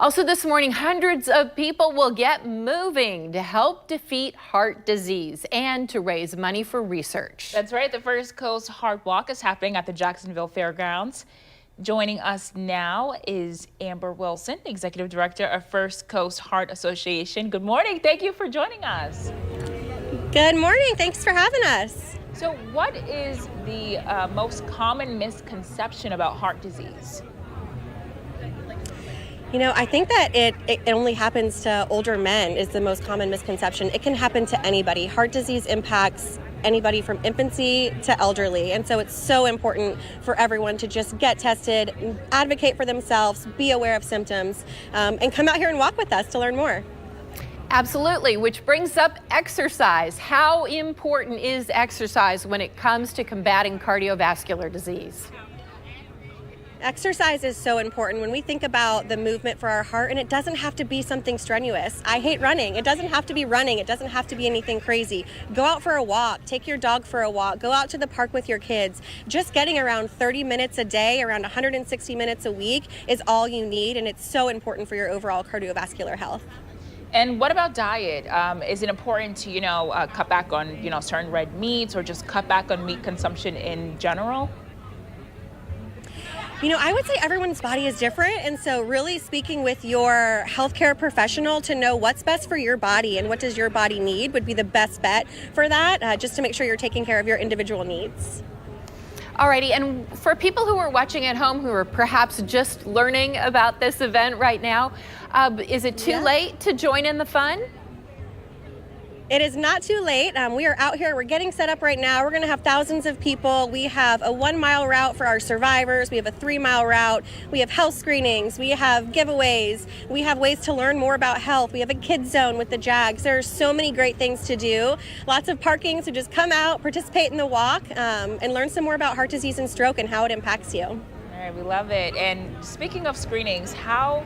Also this morning, hundreds of people will get moving to help defeat heart disease and to raise money for research. That's right. The First Coast Heart Walk is happening at the Jacksonville Fairgrounds. Joining us now is Amber Wilson, Executive Director of First Coast Heart Association. Good morning. Thank you for joining us. Good morning. Thanks for having us. So what is the most common misconception about heart disease? You know, I think that it only happens to older men is the most common misconception. It can happen to anybody. Heart disease impacts anybody from infancy to elderly. And so it's so important for everyone to just get tested, advocate for themselves, be aware of symptoms, and come out here and walk with us to learn more. Absolutely, which brings up exercise. How important is exercise when it comes to combating cardiovascular disease? Exercise is so important when we think about the movement for our heart, and it doesn't have to be something strenuous. I hate running. It doesn't have to be running. It doesn't have to be anything crazy. Go out for a walk. Take your dog for a walk. Go out to the park with your kids. Just getting around 30 minutes a day, around 160 minutes a week is all you need, and it's so important for your overall cardiovascular health. And what about diet? Is it important to, cut back on, certain red meats or just cut back on meat consumption in general? You know, I would say everyone's body is different, and so really speaking with your healthcare professional to know what's best for your body and what does your body need would be the best bet for that, just to make sure you're taking care of your individual needs. Alrighty, and for people who are watching at home who are perhaps just learning about this event right now, is it too late to join in the fun? It is not too late. We are out here. We're getting set up right now. We're going to have thousands of people. We have a 1-mile route for our survivors. We have a 3-mile route. We have health screenings. We have giveaways. We have ways to learn more about health. We have a kids zone with the Jags. There are so many great things to do. Lots of parking, so just come out, participate in the walk, and learn some more about heart disease and stroke and how it impacts you. All right, we love it. And speaking of screenings, how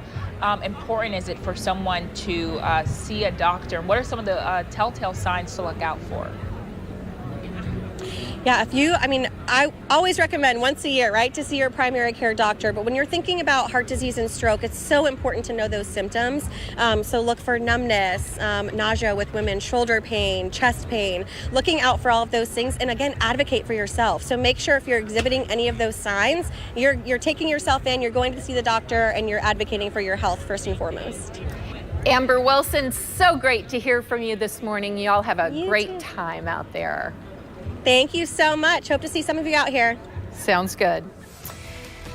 important is it for someone to see a doctor? What are some of the telltale signs to look out for? Yeah, I always recommend once a year, right, to see your primary care doctor. But when you're thinking about heart disease and stroke, it's so important to know those symptoms. So look for numbness, nausea with women, shoulder pain, chest pain, looking out for all of those things. And again, advocate for yourself. So make sure if you're exhibiting any of those signs, you're taking yourself in, you're going to see the doctor, and you're advocating for your health first and foremost. Amber Wilson, so great to hear from you this morning. You all have a great time out there. Thank you so much. Hope to see some of you out here. Sounds good.